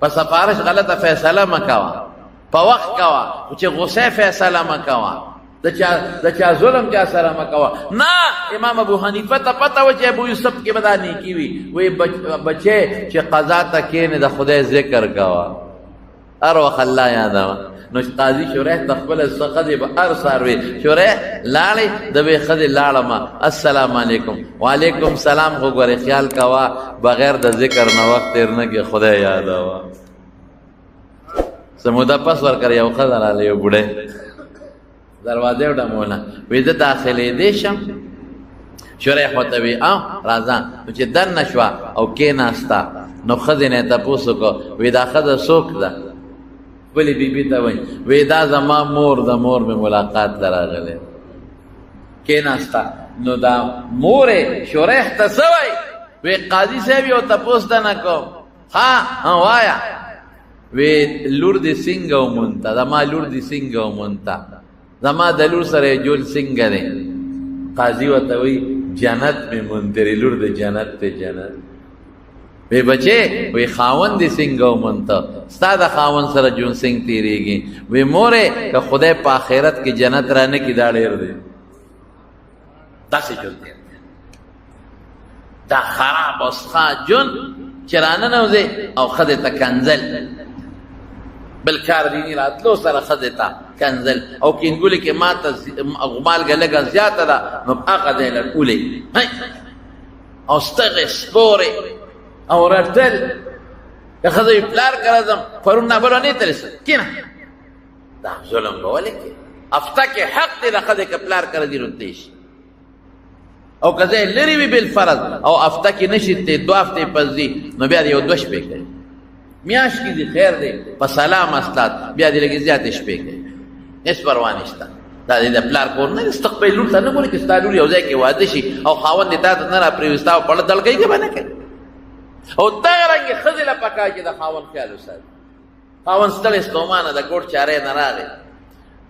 په سفارش غلطه فیصله مه کوه، په وخت کوه، خو چې غصه فیصله مه کوه، د چا ظلم چا سره مه کوه. نه، امام ابو حنیفه ته پته وه چې ابو یوسف کې به دا نیکي وي. وی بچې چې قضا ته کښېنې د خدای ذکر کوه، هر وخت الله یادوه. نو قاضي شریح ته خپله ښځې به هر سهار وي شریح لاړې، د به ښځې لاړمه السلام علیکم. وعلیکم سلام. خو ګورې خیال کوه بغیر د ذکر نه وخت تېر نه کړې، خدای یادوه. څه موده پس ورکړه یو ښځه راغله، یو بوډۍ دروازې وډموله، وایي زه داخلېدی شم؟ شریح ورته وایي راځه. نو چې دننه شوه او کېناسته نو ښځې نه یې تپوس وکړو، وایي دا ښځه څوک ده؟ خپلې بیبي ته وایي وایي دا زما مور ده، مور مې ملاقات ته راغلی. کېناسته نو دا مور یې شریح ته څه وایي؟ وایي قاضي صاحب یو تپوس درنه کوم. ها وایه. وی لور دی څنګه ومونته؟ زما لور دی څنګه ومونته؟ زما د لور سره جول څنګه دی؟ قاضي ورته وایي جنت مې مونترې، لور د جنت ته جنت. وی بچې وی خاوند دی څنګه ومونته؟ ستا د خاوند سره جون څنګه تېرېږي؟ وی مورې که خدای په آخرت کې جنت را نه کړي دا ډېر دی. داسې ژوند تېر دی، دا خراب او سخا ژوند چې را ننوځې او ښځې ته کنځل، بل کار دیني راتلو سره ښځې ته کنځل او کینګولې کې ما ته مالګه لږه زیاته ده نو په هغه ځای لټولې او ستغې سپورې او رټل. که ښځه وي پلار کره ځم پرون نابلو نه تللی کېنه، دا ظلم به ولې کوې؟ هفته کې حق دی د ښځې که پلار کره دي رتلی شي، او که ځای لرې وي بالفرض او هفته کې نه شي تللی، 2 هفتې پس ځي نو بیا دې یو 2 شپې کوي. میاشت کې دي خیر دی په سلام استاد، بیا دې لږې زیاتې شپې کوي، هېڅ پروا نشته. دا دې د پلار کور نه دي، خپل لور ته نه ګورې چې ستا لور یو ځای کې واده شي او خاوند دې تا ته نه را پرېوستا او پړه دل کوي که به نه کوي. او دغه رنګې ښځې له پکار چې د خاوند خیال وساتي. خاوند ستړی ستومانه د ګوټ چارې نه راغی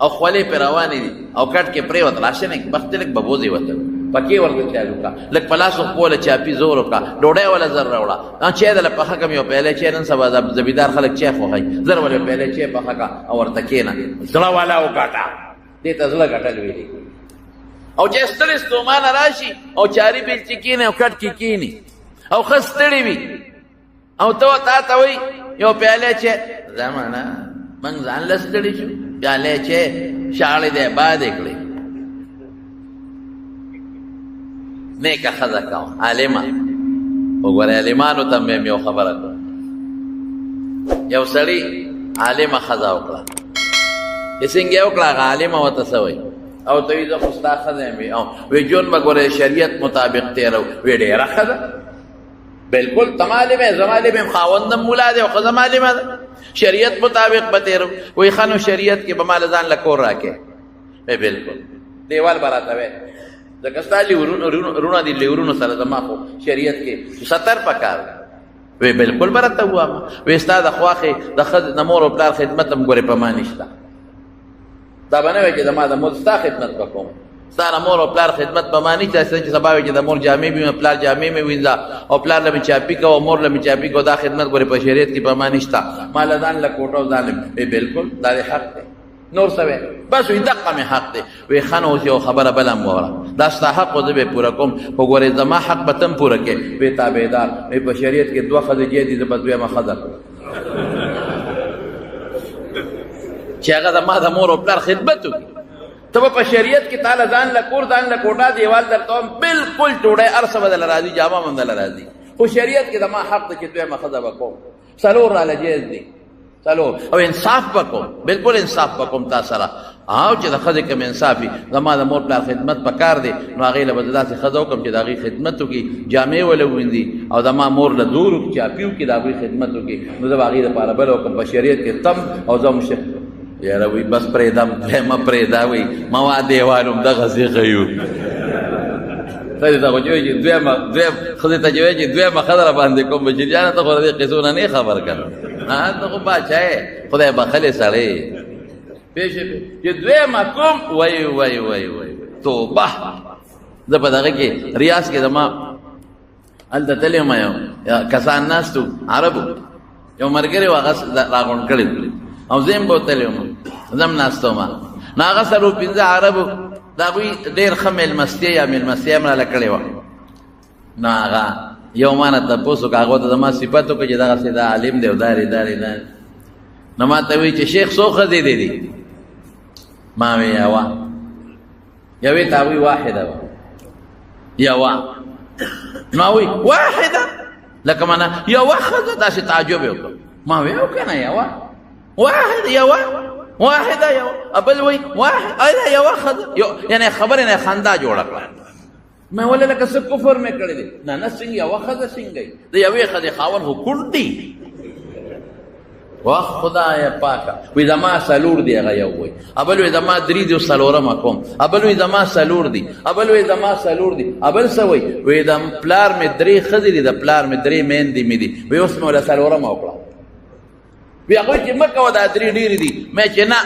او خولې پرې روانې دي او کټ کې پرېوت، راشه نه بخت لږ ببوزې وتل، پکې ورته چالو کړه، لږ په لاس وخوله چاپي زور وکړه، ډوډۍ وله زر راوړه، چای دله پخه کړم یو پیاله چای، نن سبا زمیندار خلک چای خوښوي، زر ولې پیاله چای پخه کړه او ورته کښېنه، زړه والا وګټه، دې ته زړه ګټل ویلي. او چې ستړی ستومانه راشي او چاري بیلچې کښېني او کټ کې کښېني او ښه ستړی وي او ته تا ته وایي یو پیاله چای، زمانه موږ ځان له ستړي شو، پیاله چای شاړې دی بادې کړې. نیکه ښځه کوه عالمه. وګوره عالمانو ته مې یو خبره کړه، یو سړي عالمه ښځه وکړه، چې څنګه یې وکړه هغه عالمه ورته څه وایي او ته وایي زه خو ستا ښځه یم وی ژوند به ګوره شریعت مطابق تېرو. وی ډېره ښه ده، بلکل ته معلم یې، زه معلم یم، خاوندم ملا دی او ښځه معلمه ده، شریعت مطابق به تېرو. وایي ښه نو شریعت کې به ماله ځان له کور راکې. وی بلکل دیوال به راته وی ځکه ستا رونه دي لیورونو سره زما خو شریعت کې ستر پکار. وی بلکل به راته ووایم. وی ستا د خواښې د مور او پلار خدمت هم ګورې په ما نشته، دا به نه وایي چې زما د مور ستا خدمت به کوم، ستا د مور او پلار خدمت په ما نشته، چې سبا وایي چې د مور جامې مې پلار جامې مې وینځه او پلار له مې چاپي کوه او مور له مې چاپي کوه، دا خدمت ګورې په شریعت کې په ما نشته، ما له ځان له کوټه او ځان وی بلکل دا دې حق دی، نور څه وی بس وی دقه مې حق دی. وی ښه نو اوس یو خبره بله هم واوره، دا ستا حق خو زه به پوره کوم، خو ګورې زما حق به ته هم پوره کې. وی تابعدار. وی په شریعت کې 2 ښځې جې دي، زه به دویمه ښځه کړم چې هغه زما د مور او پلار خدمت وکړي. ته به په شریعت کې تعالی ځان له کور ځان له کوټه دیوال درته وم بلکل ټوډۍ هر څه به دله راځي، جامه هم دله راځي، خو شریعت کې زما حق دی چې دویمه ښځه به کوم، 4 راله جیز دي 4 او انصاف به کوم، بلکل انصاف به کوم تا سره. او چې د ښځې کوم انصاف وي، زما د مور پلار خدمت پکار دی، نو هغې له به زه داسې ښځه وکړم چې د هغې خدمت وکړي، جامې وله ووینځي او زما مور له دور وکړي، چاپي وکړي، د هغوی خدمت وکړي، نو زه به هغې دپاره بله وکړم په شریعت کې تم او زه هم یاره وی بس پرېږدم مه پرېږده وی ما دیوال هم دغسې ښیو. ښځې ته خو چې وایي چې ښځې ته چې وایي چې دویمه ښځه را باندې کوم بچي جانه ته خو د دې قصو نه نه خبر که ته خو باچا یې خدای بخلې سړی پوه شوې چې دویمه کوم وایي وایي وایي وایي توبه. زه په دغه کې ریاض کې زما هلته تللی یم، یو کسان ناست وو عربو یو ملګری و هغه راغونډ کړی او زه هم بوتلی وم زم ناست وم نو هغه څلور پنځه عربو د هغوی ډېر ښه مېلمستیا یا مېلمستیا هم راله کړې وه نو هغه یو ما نه تپوس وکړه هغو ته زما صفت وکړه چې دغسې دا عالم دی او دارې نو ما ته وایي چې شیخ څو ښځې دي ما وی یوه یوې ته هغوی واحده وه یوه نو هغوی واحده لکه مانا یوه ښځه داسې تعجب یې وکړه ما وی او که نه یوه واحد یوه واحده یوه بل وی واحد یوه ښځه یعنې خبرې نه خندا جوړه کړه ما ولې لکه څه کفر مې کړی دی نه څنګه یوه ښځه څنګه د یوې ښځې خاوند خو کونډ دی واخ خدای پاکه وی زما سلور دی هغه یو وی ابل وی زما درې دی سلورمه کوم ابل وی زما سلور دی ابل وی زما سلور دی ابل څه وی د پلار مې درې ښځې دي د پلار مې درې میندې مې دي وی اوس مې وله سلورمه وکړه وی هغوی چې مه کوه دا درې ډېرې دي مې چې نه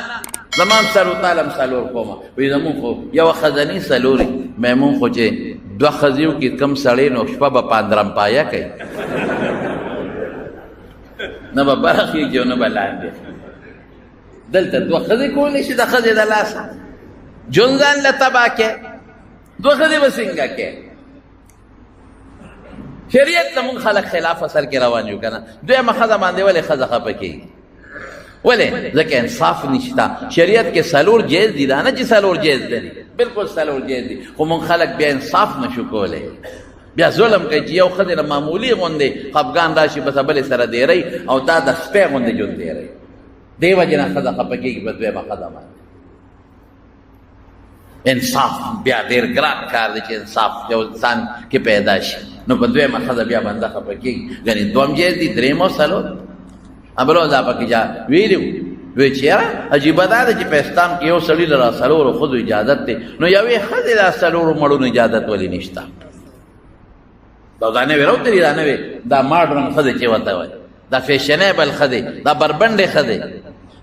زما هم سلور تاله هم سلور کومه وی زمونږ خو یوه ښځنۍ سلورې مې مونږ خو چې دوه ښځې وکړي کم سړی نو شپه به پاندرم پایه کوي نه به بره خېږي او نه به لاندې دلته دوه ښځې کولی شي د ښځې د لاسه ژوند ځان له تباه کې دوه ښځې به څنګه کې شریعت ته مونږ خلک خلاف اصل کې روان یو که نه دویمه ښځه باندې ولې ښځه خفه کېږي ولې ځکه انصاف نشته شریعت کې څلور جایز دي دا نه چې څلور جایز دي بلکل څلور جایز دي خو مونږ خلک بیا انصاف نشو کولی بیا ظلم کوي چې یو ښځې نه معمولي غوندې خفګان راشي بس بلې سره دیری او دا د سپی غوندې ژوند دیری دې وجې نه ښځه خفه کېږي په دویمه ښځه باندې انصاف بیا ډېر ګران کار دی چې انصاف یو انسان کې پیدا شي نو په دویمه ښځه بیا بنده خفه کېږي ګنې دوم جایز دي درېم او څلور بل دا پکې چا ویلي وی چې یاره عجیبه دا ده چې په اسلام کې یو سړي له را څلورو ښځو اجازت دی نو یوې ښځې دا څلورو مړونو اجازت ولې نشته دا نوې راوتلي دا نوې دا ماډرن ښځې چې ورته وایي دا فیشنیبل ښځې دا بربنډې ښځې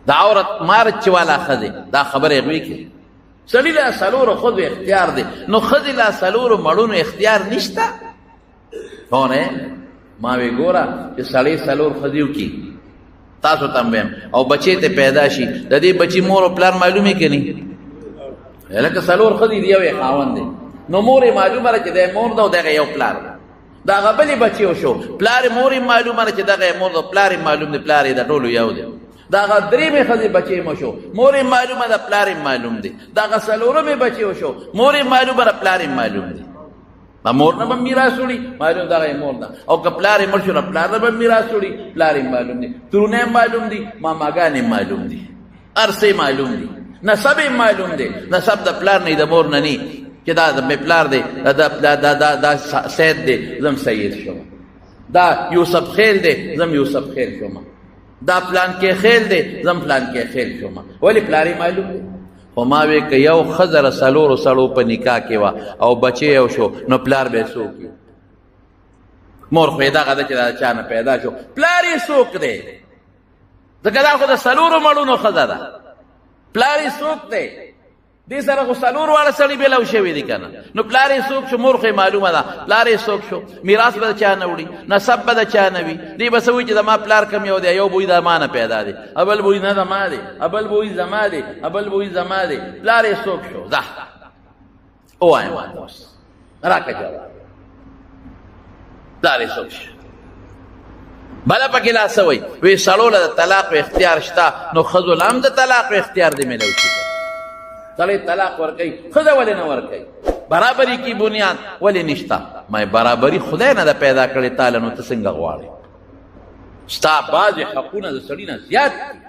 دا عورت مارچ والا ښځې دا خبرې هغوی کوي سړي له څلورو ښځو اختیار دی نو ښځې له څلورو مړونو اختیار نشته هونه ما وی ګوره چې سړی څلور ښځې وکړي تاسو ته هم ویم او بچې ته پیدا شي د دې بچي مور او پلار معلومې که نه لکه څلور ښځې دي یو یې خاوند دی نو مور یې معلومه ده چې دی مور ده او دغه یو پلار ده د هغه بلې بچې وشو پلار یې مور یې معلومه ده چې دغه یې مور ده پلار یې معلوم دی پلار یې د ټولو یو دی د هغه درېمې ښځې بچې مو شو مور یې معلومه ده پلار یې معلوم دی د هغه څلورمې بچې وشو مور یې معلومه ده پلار یې معلوم دی مور نه به میراث وړي معلوم دغه یې مور ده او که پلار یې مړ شو نو پلار نه به میراث وړي پلار یې معلوم دی ترونه یې معلوم دي ماماګانې معلوم دي هر څه یې معلوم دي نسب یې معلوم دی نسب د پلار نه د مور نه نه چې دا د مې پلار دی دا سید دی زم سید شوم دا یوسف خیل دی زم یوسف خیل شوم دا پلان کې خیل دی زم پلان کې خیل شوم ولې پلار یې معلوم دی خو ما وی که یو ښځه د څلورو سړو په نکاح کې وه او بچې یو شو نو پلار به یې څوک وي مور خو یې دغه ده چې دا چا نه پیدا شو پلار یې څوک دی ځکه دا خو د څلورو مړونو ښځه ده پلار یې څوک دی دې سره خو څلور واړه سړي بېلو شوي دي که نه نو پلار یې څوک شو مور خو یې معلومه ده پلار یې څوک شو میراث به د چا نه وړي نسب به د چا نه وي دې به څه وایي چې زما پلار کم یو دی یو بوی د ما نه پیدا دی ابل بوی نه زما دی ابل بوی زما دی ابل بوی زما دی پلار یې څوک شو ځه ووایم اوس راکړه جواب پلار یې څوک شو بله پکې لا څه وایي وی سړو له د طلاق اختیار شته نو ښځو له هم د طلاق اختیار دی میلو شي سړی طلاق ورکوي ښځه ولې نه ورکوي برابري کی بنیاد ولې نشته ما برابري خدای نه ده پیدا کړې تاله نو ته څنګه غواړې ستا بعضې حقونه د سړي نه زیات دي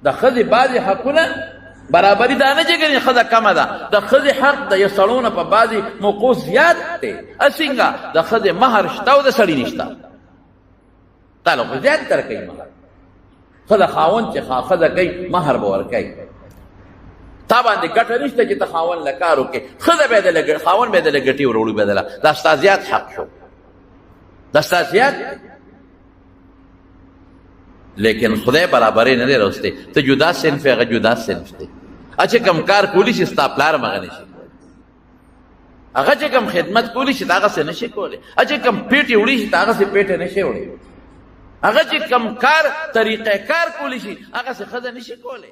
د ښځې بعضې حقونه برابري دا نه چې ګنې ښځه کمه ده د ښځې حق د یو سړو نه په بعضې موقعو زیات دی څنګه د ښځې مهر شته او د سړي نشته تاله خو زیات درکوي مهر ښځه خاوند چې ښځه کوي مهر به ورکوي تا باندې ګټه نشته چې ته خاوند له کار وکړې ښځه به یې د خاوند به یې د له ګټې وروړي بدله دا ستا زیات حق شو دا ستا زیات لیکن خدای برابرې نه دی راوستی ته جدا صنف هغه جدا صنف دی چې کوم کار کولی شي ستا پلار هم هغه نشي هغه چې کوم خدمت کولی شي ته هغسې نشي کولی چې کوم پیټې وړي شي ته هغسې پیټې نشي وړی هغه چې کم کار طریقه کار کولی شي هغه څه ښځه نشي کولی